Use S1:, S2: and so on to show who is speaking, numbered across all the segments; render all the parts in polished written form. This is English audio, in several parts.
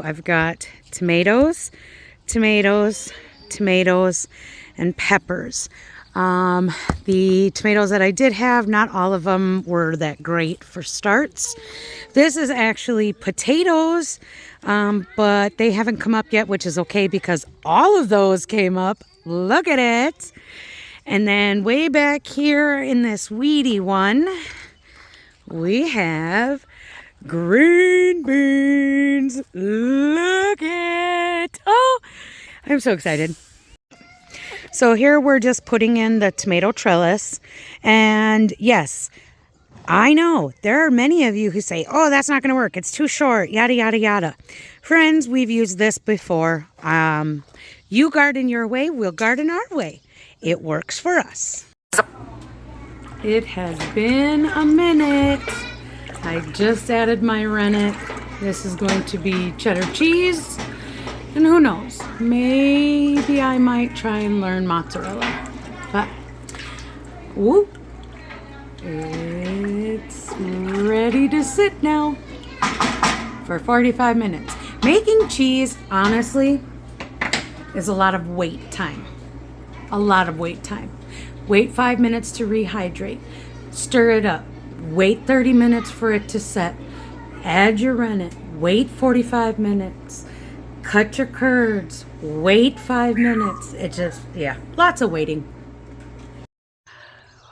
S1: I've got tomatoes, tomatoes, tomatoes, and peppers. The tomatoes that I did have, not all of them were that great for starts. This is actually potatoes, but they haven't come up yet, which is okay because all of those came up. Look at it. And then way back here in this weedy one, we have green beans. Look at, oh, I'm so excited. So here we're just putting in the tomato trellis. And yes, I know there are many of you who say, oh, that's not going to work. It's too short, yada, yada, yada. Friends, we've used this before. You garden your way, we'll garden our way. It works for us. It has been a minute. I just added my rennet. This is going to be cheddar cheese. And who knows, maybe I might try and learn mozzarella. But, whoop, it's ready to sit now for 45 minutes. Making cheese, honestly, is a lot of wait time. A lot of wait time. Wait 5 minutes to rehydrate. Stir it up. Wait 30 minutes for it to set. Add your rennet. Wait 45 minutes. Cut your curds. Wait 5 minutes. It just, yeah, lots of waiting.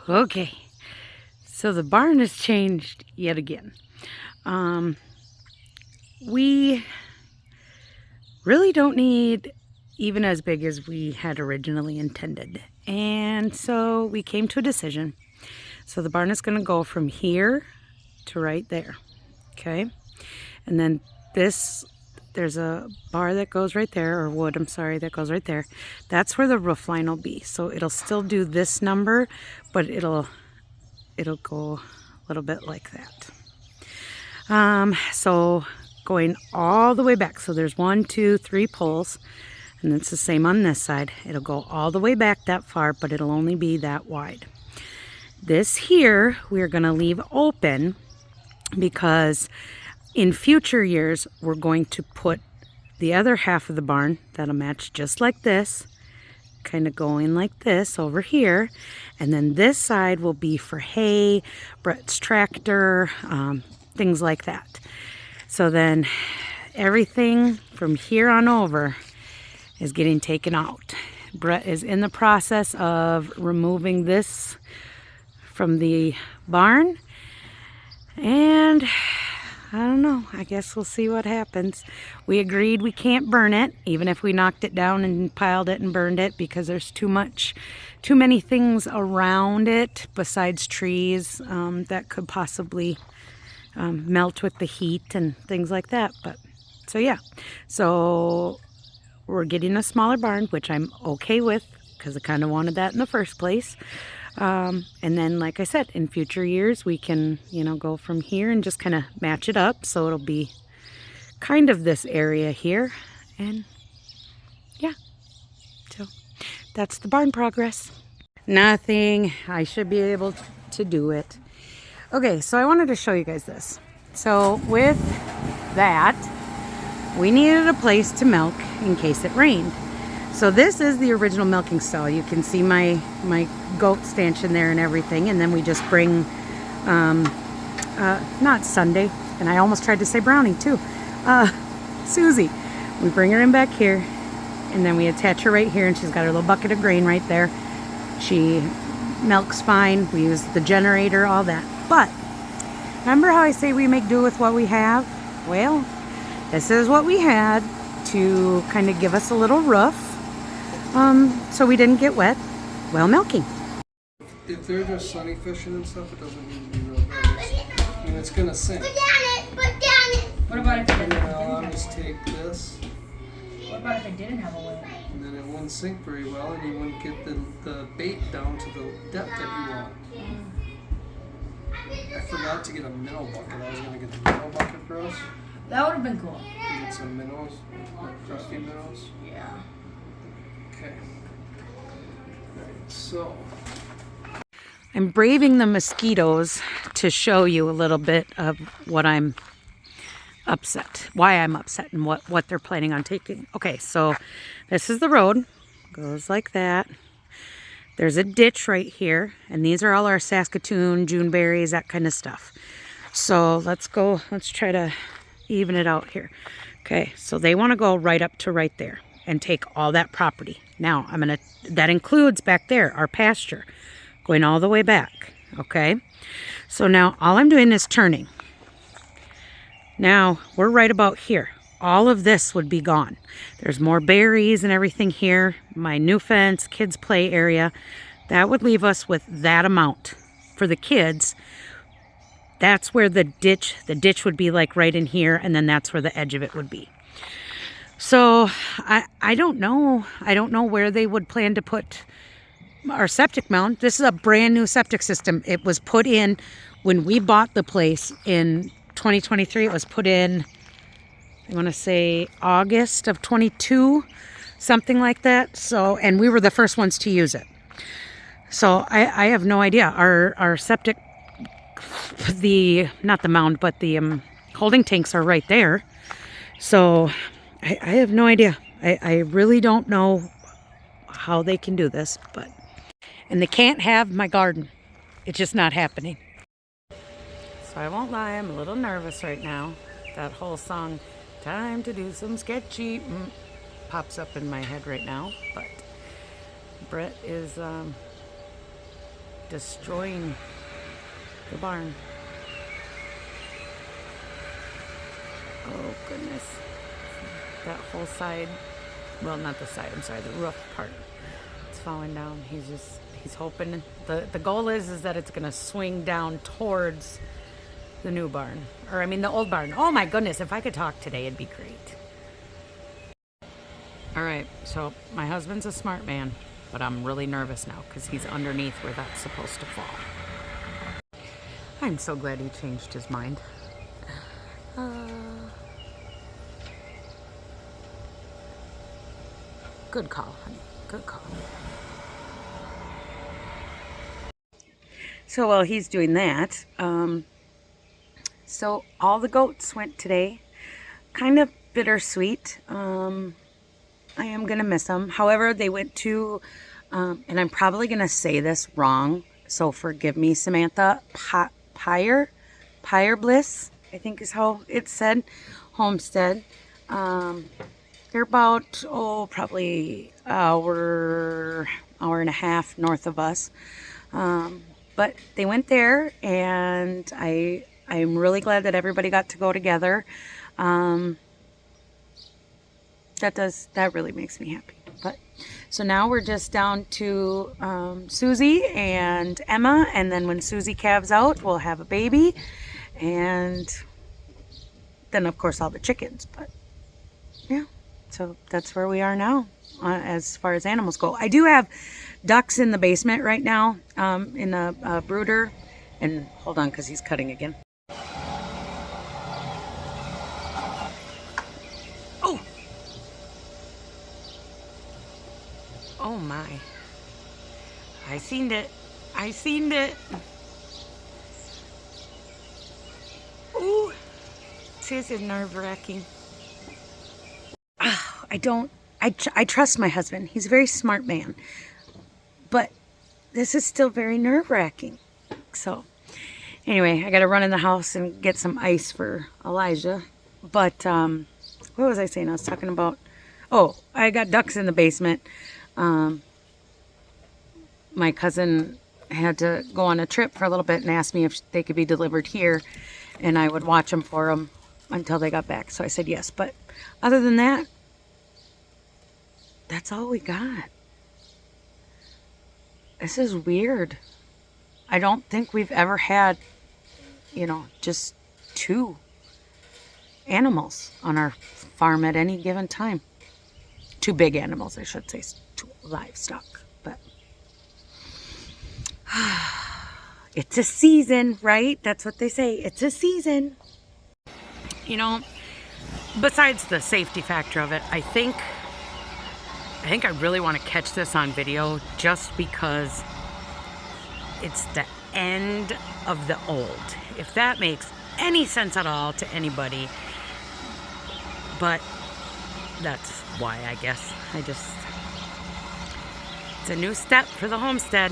S1: Okay, so the barn has changed yet again. We really don't need even as big as we had originally intended. And so we came to a decision. So the barn is going to go from here to right there. Okay, and then this, there's a bar that goes right there, or wood, I'm sorry, that goes right there. That's where the roof line will be. So it'll still do this number, but it'll go a little bit like that. So going all the way back. So there's 1, 2, 3 poles, and it's the same on this side. It'll go all the way back that far, but it'll only be that wide. This here, we're gonna leave open because in future years, we're going to put the other half of the barn that'll match just like this, kind of going like this over here. And then this side will be for hay, Brett's tractor, things like that. So then everything from here on over is getting taken out. Brett is in the process of removing this from the barn. And I don't know. I guess we'll see what happens. We agreed we can't burn it, even if we knocked it down and piled it and burned it, because there's too many things around it besides trees that could possibly melt with the heat and things like that. But so yeah, so we're getting a smaller barn, which I'm okay with because I kind of wanted that in the first place. And then, like I said, in future years, we can, go from here and just kind of match it up. So it'll be kind of this area here. And yeah, so that's the barn progress. Nothing. I should be able to do it. Okay, so I wanted to show you guys this. So with that, we needed a place to milk in case it rained. So this is the original milking stall. You can see my goat stanchion there and everything. And then we just bring, not Sunday, and I almost tried to say Brownie too, Susie. We bring her in back here, and then we attach her right here, and she's got her little bucket of grain right there. She milks fine. We use the generator, all that. But remember how I say we make do with what we have? Well, this is what we had to kind of give us a little roof. So we didn't get wet while milking.
S2: If they're just sunny fishing and stuff, it doesn't need to be real heavy. I mean, it's gonna sink.
S3: Put it. What about if it
S2: And
S3: didn't?
S2: then I'll just take this,
S3: What about if it didn't have a weight?
S2: and then it wouldn't sink very well, and you wouldn't get the bait down to the depth that you want. I forgot to get a minnow bucket. I was gonna get the minnow bucket for us.
S3: That would have been cool.
S2: Get some minnows, like crusty minnows.
S3: Yeah.
S2: Okay. Alright, so.
S1: I'm braving the mosquitoes to show you a little bit of what I'm upset. Why I'm upset and what they're planning on taking. Okay, so this is the road. Goes like that. There's a ditch right here, and these are all our Saskatoon, Juneberries, that kind of stuff. So let's try to even it out here. Okay, so they want to go right up to right there and take all that property. Now, that includes back there, our pasture, going all the way back, okay? So now all I'm doing is turning. Now, we're right about here. All of this would be gone. There's more berries and everything here. My new fence, kids' play area. That would leave us with that amount for the kids. That's where the ditch would be like right in here, and then that's where the edge of it would be. So I don't know. I don't know where they would plan to put our septic mound. This is a brand new septic system. It was put in when we bought the place in 2023. It was put in, I want to say August of 22, something like that. So, and we were the first ones to use it. So I have no idea. Our septic, not the mound, but the holding tanks are right there. So I have no idea. I really don't know how they can do this, and they can't have my garden. It's just not happening. So I won't lie, I'm a little nervous right now. That whole song, "Time to Do Some Sketchy," pops up in my head right now. But Brett is destroying the barn. Oh goodness. That whole side, well, not the side, I'm sorry, the roof part, it's falling down. He's hoping, the goal is that it's gonna swing down towards the new barn, the old barn. Oh my goodness, if I could talk today, it'd be great. All right, so my husband's a smart man, but I'm really nervous now because he's underneath where that's supposed to fall. I'm so glad he changed his mind. Good call, honey. Good call. So while he's doing that, so all the goats went today. Kind of bittersweet. I am going to miss them. However, they went to, and I'm probably going to say this wrong, so forgive me, Samantha, Pyre Bliss, I think is how it's said, homestead. They're about, probably hour and a half north of us. But they went there, and I'm really glad that everybody got to go together. That really makes me happy. But so now we're just down to Susie and Emma, and then when Susie calves out, we'll have a baby, and then of course all the chickens. But yeah, so that's where we are now as far as animals go. I do have ducks in the basement right now, in a brooder. And hold on, because he's cutting again. Oh my. I seen it. Ooh. This is nerve-wracking. I trust my husband. He's a very smart man. But this is still very nerve-wracking. So, anyway, I got to run in the house and get some ice for Elijah. But, what was I saying? I was talking about, I got ducks in the basement. My cousin had to go on a trip for a little bit and asked me if they could be delivered here, and I would watch them for them until they got back. So I said yes. But other than that, that's all we got. This is weird. I don't think we've ever had, just 2 animals on our farm at any given time. 2 big animals, I should say, 2 livestock. But it's a season, right? That's what they say. It's a season. Besides the safety factor of it, I think I really want to catch this on video just because it's the end of the old. If that makes any sense at all to anybody, But that's why, I guess. It's a new step for the homestead.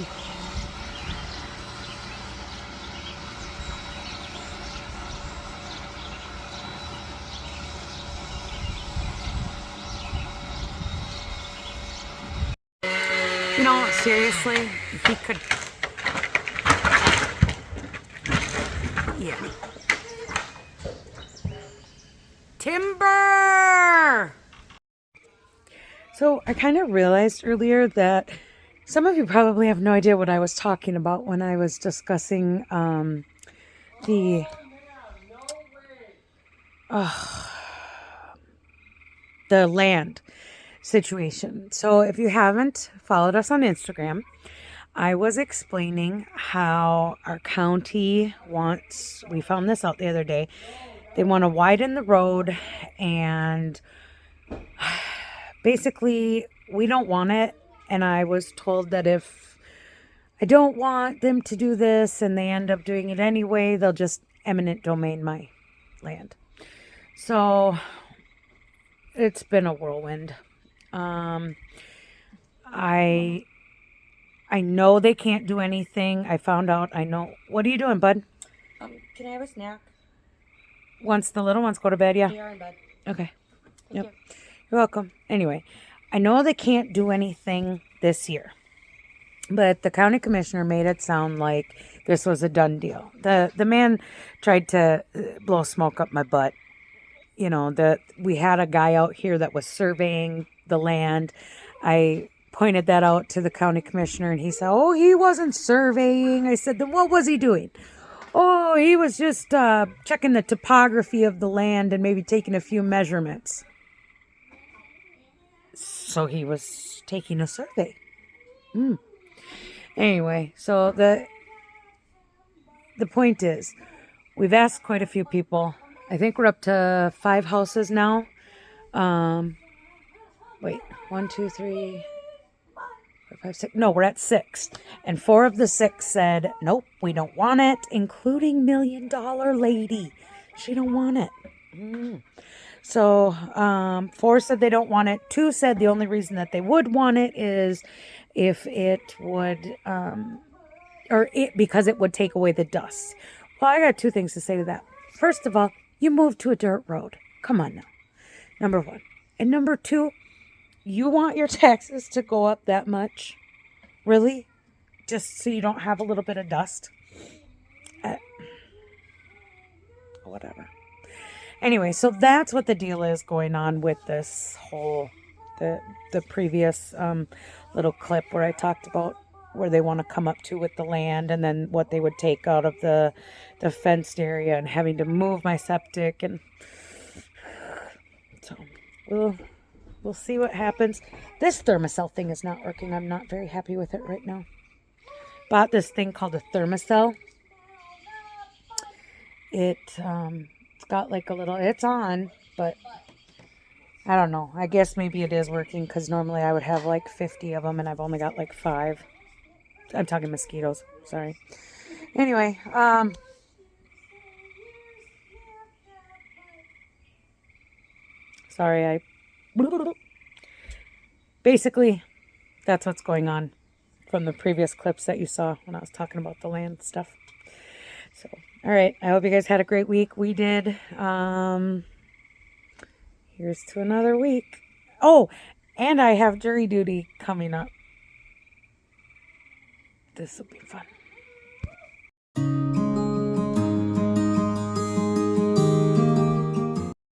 S1: You know, seriously, he could. Yeah. Timber! So I kind of realized earlier that some of you probably have no idea what I was talking about when I was discussing the land situation. So if you haven't followed us on Instagram, I was explaining how our county wants, we found this out the other day, they want to widen the road, and basically we don't want it. And I was told that if I don't want them to do this and they end up doing it anyway, they'll just eminent domain my land. So it's been a whirlwind. I know they can't do anything. I found out. I know. What are you doing, bud?
S4: Can I have a snack?
S1: Once the little ones go to bed, yeah?
S4: They are in bed.
S1: Okay.
S4: Thank
S1: Yep. You're welcome. Anyway, I know they can't do anything this year, but the county commissioner made it sound like this was a done deal. The man tried to blow smoke up my butt. You know, that we had a guy out here that was surveying the land. I pointed that out to the county commissioner, and he said, "Oh, he wasn't surveying." I said, "Then what was he doing?" "Oh, he was just checking the topography of the land and maybe taking a few measurements." So he was taking a survey. Anyway, so the point is, we've asked quite a few people. I think we're up to 5 houses now. Wait, 1, 2, 3, 4, 5, 6. No, we're at 6. And 4 of the 6 said, nope, we don't want it, including $1 Million Lady. She don't want it. So 4 said they don't want it. 2 said the only reason that they would want it is if it would, because it would take away the dust. Well, I got 2 things to say to that. First of all, you moved to a dirt road. Come on now. Number 1. And number 2, you want your taxes to go up that much? Really? Just so you don't have a little bit of dust? Whatever. Anyway, so that's what the deal is going on with this whole, the previous little clip where I talked about where they want to come up to with the land, and then what they would take out of the fenced area, and having to move my septic, and so we'll see what happens. This Thermacell thing is not working. I'm not very happy with it right now. Bought this thing called a Thermacell. It's got like a little, it's on, but I don't know. I guess maybe it is working, because normally I would have like 50 of them, and I've only got like 5. I'm talking mosquitoes. Sorry. Anyway, sorry, basically, that's what's going on from the previous clips that you saw when I was talking about the land stuff. So, all right. I hope you guys had a great week. We did. Here's to another week. Oh, and I have jury duty coming up. This will be fun.